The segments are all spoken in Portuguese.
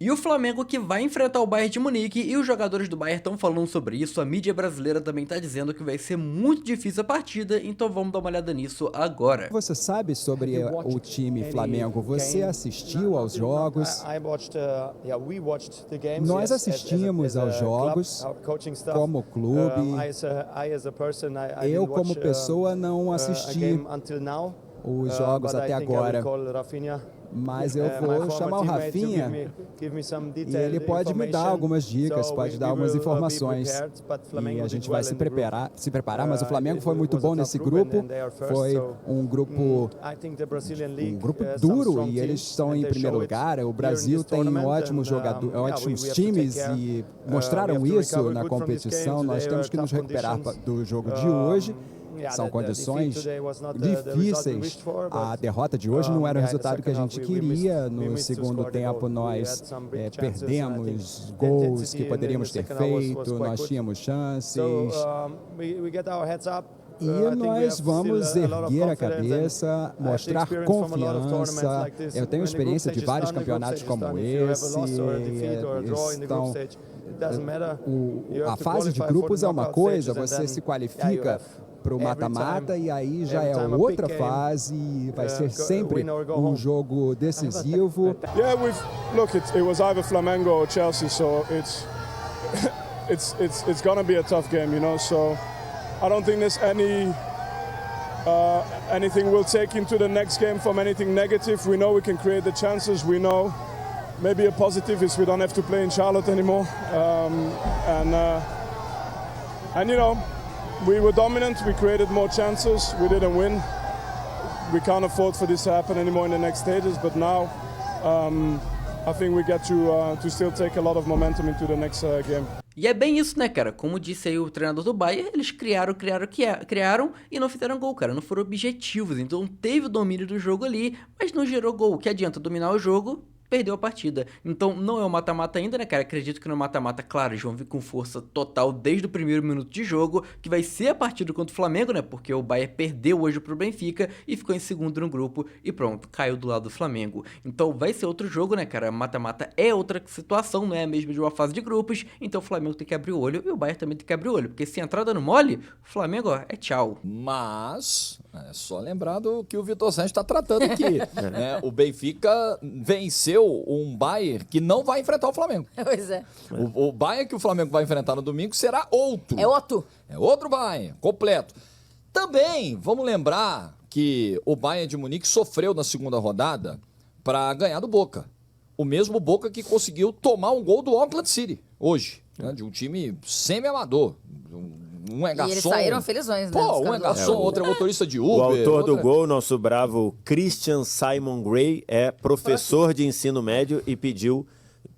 E o Flamengo que vai enfrentar o Bayern de Munique, e os jogadores do Bayern estão falando sobre isso, a mídia brasileira também está dizendo que vai ser muito difícil a partida, então vamos dar uma olhada nisso agora. Você sabe sobre o time Flamengo? Você assistiu aos jogos? Nós assistimos aos jogos como clube. Eu, como pessoa, não assisti os jogos até agora. Mas eu vou chamar o Rafinha e ele pode me dar algumas dicas, pode dar algumas informações. E a gente vai se preparar, mas o Flamengo foi muito bom nesse grupo. Foi um grupo duro e eles estão em primeiro lugar. O Brasil tem ótimos jogadores, ótimos times e mostraram isso na competição. Nós temos que nos recuperar do jogo de hoje. São condições difíceis. A derrota de hoje não era o resultado que a gente queria. No segundo tempo, nós perdemos gols que poderíamos ter feito, nós tínhamos chances. E nós vamos erguer a cabeça, mostrar confiança. Eu tenho experiência de vários campeonatos como esse. A fase de grupos é uma coisa, você se qualifica para o mata-mata e aí já é outra fase, vai ser sempre um jogo decisivo. Look, it was either Flamengo or Chelsea, so it's gonna be a tough game, you know. So I don't think there's anything we'll take into the next game from anything negative. We know we can create the chances. We know maybe a positive is we don't have to play in Charlotte anymore, and you know. We were dominant, we created more chances, we didn't win. We can't afford for this to happen anymore in the next stages, but now I think we get to still take a lot of momentum into the next game. E é bem isso, né, cara? Como disse aí o treinador do Bayern, eles criaram e não fizeram gol, cara. Não foram objetivos, então teve o domínio do jogo ali, mas não gerou gol. O que adianta dominar o jogo? Perdeu a partida. Então não é o mata-mata ainda, né, cara? Acredito que no mata-mata, claro, eles vão vir com força total desde o primeiro minuto de jogo, que vai ser a partida contra o Flamengo, né? Porque o Bayern perdeu hoje pro Benfica e ficou em segundo no grupo e pronto, caiu do lado do Flamengo. Então vai ser outro jogo, né, cara? Mata-mata é outra situação, não é a mesma de uma fase de grupos, então o Flamengo tem que abrir o olho e o Bayern também tem que abrir o olho, porque se entrar dando mole, o Flamengo, ó, é tchau. Mas é só lembrar do que o Vitor Santos está tratando aqui. Né? O Benfica venceu um Bayern que não vai enfrentar o Flamengo. Pois é. O Bayern que o Flamengo vai enfrentar no domingo será outro. É outro. É outro Bayern, completo. Também, vamos lembrar que o Bayern de Munique sofreu na segunda rodada para ganhar do Boca. O mesmo Boca que conseguiu tomar um gol do Auckland City hoje, né? De um time semi-amador. Um é garçom. E eles saíram felizões, né? Pô, um é garçom, outro é motorista de Uber. O autor do gol, nosso bravo Christian Simon Gray, é professor de ensino médio e pediu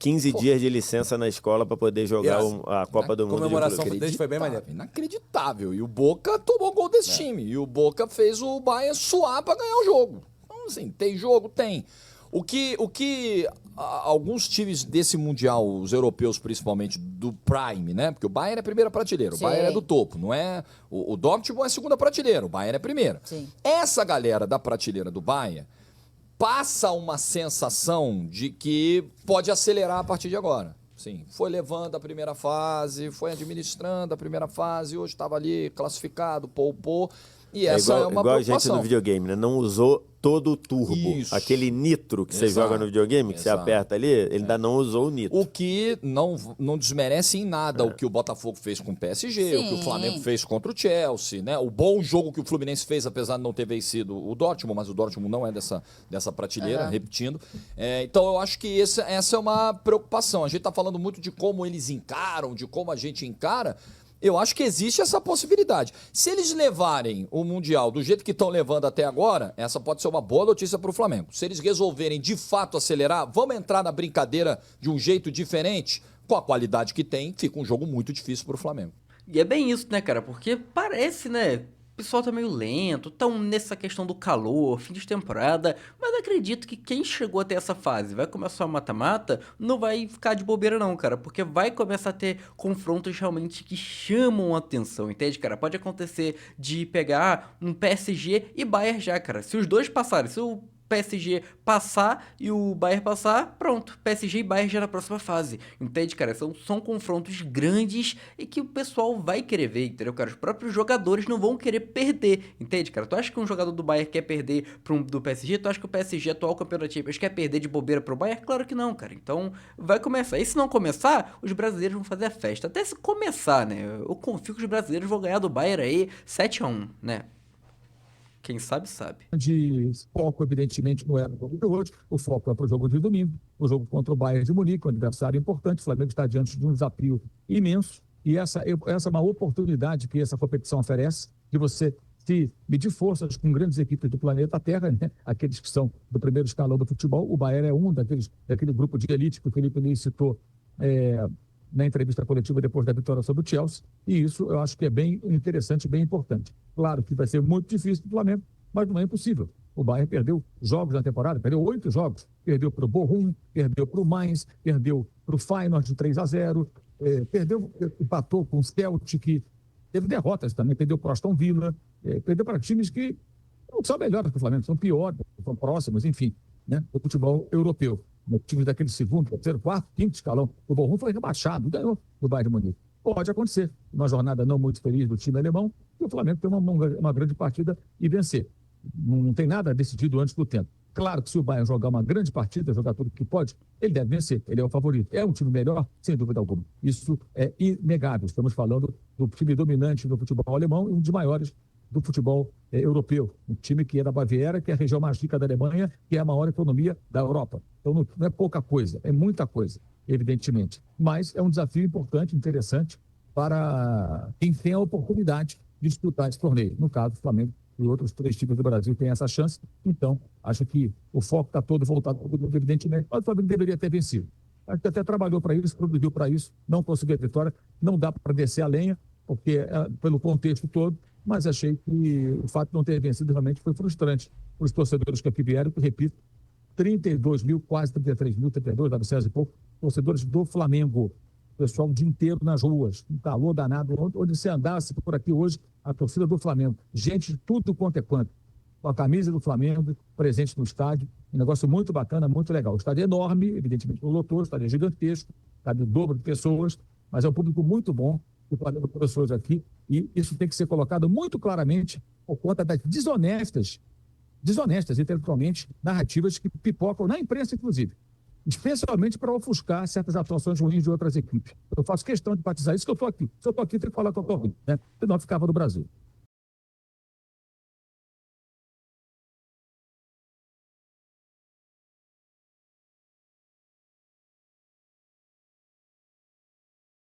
15 dias de licença na escola para poder jogar a Copa do Mundo. A comemoração dele foi bem maneiro. Inacreditável. E o Boca tomou gol desse time. E o Boca fez o Bayern suar para ganhar o jogo. Então, assim, tem jogo? Tem. O que alguns times desse Mundial, os europeus principalmente, do Prime, né? Porque o Bayern é primeira prateleira, Sim. o Bayern é do topo, não é? O Dortmund é segunda prateleira, o Bayern é primeira. Sim. Essa galera da prateleira do Bayern passa uma sensação de que pode acelerar a partir de agora. Sim, foi levando a primeira fase, foi administrando a primeira fase, hoje estava ali classificado, poupou. E essa é uma igual preocupação. a gente no videogame, né? Não usou todo o turbo. Isso. Aquele nitro que você joga no videogame, que você aperta ali, ele ainda não usou o nitro. O que não desmerece em nada o que o Botafogo fez com o PSG, o que o Flamengo fez contra o Chelsea, né? O bom jogo que o Fluminense fez, apesar de não ter vencido o Dortmund, mas o Dortmund não é dessa prateleira, repetindo. Então eu acho que essa é uma preocupação. A gente está falando muito de como eles encaram, de como a gente encara. Eu acho que existe essa possibilidade. Se eles levarem o Mundial do jeito que estão levando até agora, essa pode ser uma boa notícia para o Flamengo. Se eles resolverem de fato acelerar, vamos entrar na brincadeira de um jeito diferente, com a qualidade que tem, fica um jogo muito difícil para o Flamengo. E é bem isso, né, cara? Porque parece, né? O pessoal tá meio lento, tão nessa questão do calor, fim de temporada, mas acredito que quem chegou até essa fase vai começar o mata-mata, não vai ficar de bobeira não, cara, porque vai começar a ter confrontos realmente que chamam a atenção, entende, cara? Pode acontecer de pegar um PSG e Bayern já, cara. Se os dois passarem, se o PSG passar e o Bayern passar, pronto, PSG e Bayern já na próxima fase, entende, cara? São confrontos grandes e que o pessoal vai querer ver, entendeu, cara? Os próprios jogadores não vão querer perder, entende, cara? Tu acha que um jogador do Bayern quer perder do PSG? Tu acha que o PSG, atual campeão da Champions, quer perder de bobeira pro Bayern? Claro que não, cara. Então, vai começar. E se não começar, os brasileiros vão fazer a festa. Até se começar, né? Eu confio que os brasileiros vão ganhar do Bayern aí 7-1, né? Quem sabe, sabe. De foco, evidentemente, não é no jogo de hoje. O foco é para o jogo de domingo, o jogo contra o Bayern de Munique, um adversário importante. O Flamengo está diante de um desafio imenso. E essa é uma oportunidade que essa competição oferece, de você se medir forças com grandes equipes do planeta Terra, né? Aqueles que são do primeiro escalão do futebol. O Bayern é um daquele grupo de elite que o Felipe Luiz citou na entrevista coletiva depois da vitória sobre o Chelsea, e isso eu acho que é bem interessante, bem importante. Claro que vai ser muito difícil para o Flamengo, mas não é impossível. O Bayern perdeu jogos na temporada, perdeu 8 jogos, perdeu para o Bochum, perdeu para o Mainz, perdeu para o Feyenoord de 3-0, empatou com o Celtic, teve derrotas também, perdeu para o Aston Villa, perdeu para times que não são melhores que o Flamengo, são piores, são próximos, enfim, né, do futebol europeu. No time daquele segundo, terceiro, quarto, quinto escalão. O Bochum foi rebaixado, ganhou do Bayern de Munique. Pode acontecer. Uma jornada não muito feliz do time alemão e o Flamengo tem uma grande partida e vencer. Não tem nada decidido antes do tempo. Claro que se o Bayern jogar uma grande partida, jogar tudo que pode, ele deve vencer. Ele é o favorito. É um time melhor, sem dúvida alguma. Isso é inegável. Estamos falando do time dominante do futebol alemão e um dos maiores do futebol europeu. Um time que é da Baviera, que é a região mais rica da Alemanha, que é a maior economia da Europa. Então não é pouca coisa, é muita coisa, evidentemente. Mas é um desafio importante, interessante, para quem tem a oportunidade de disputar esse torneio. No caso, o Flamengo e outros 3 times do Brasil têm essa chance. Então, acho que o foco está todo voltado para o Flamengo, evidentemente, mas o Flamengo deveria ter vencido. Acho que até trabalhou para isso, produziu para isso, não conseguiu a vitória. Não dá para descer a lenha, porque pelo contexto todo, mas achei que o fato de não ter vencido realmente foi frustrante para os torcedores que aqui vieram, que, repito, 32 mil, quase 33 mil, 32, 900 e pouco, torcedores do Flamengo. O pessoal o dia inteiro nas ruas, um calor danado. Onde você andasse por aqui hoje, a torcida do Flamengo. Gente de tudo quanto é quanto. Com a camisa do Flamengo, presente no estádio. Um negócio muito bacana, muito legal. O estádio é enorme, evidentemente, lotou, o estádio é gigantesco, cabe o dobro de pessoas, mas é um público muito bom. O Flamengo com pessoas aqui, e isso tem que ser colocado muito claramente por conta das desonestas intelectualmente, narrativas que pipocam na imprensa, inclusive, especialmente para ofuscar certas atuações ruins de outras equipes. Eu faço questão de batizar isso, que eu estou aqui. Se eu estou aqui, tem que falar que eu estou ruim, né? Senão eu ficava no Brasil.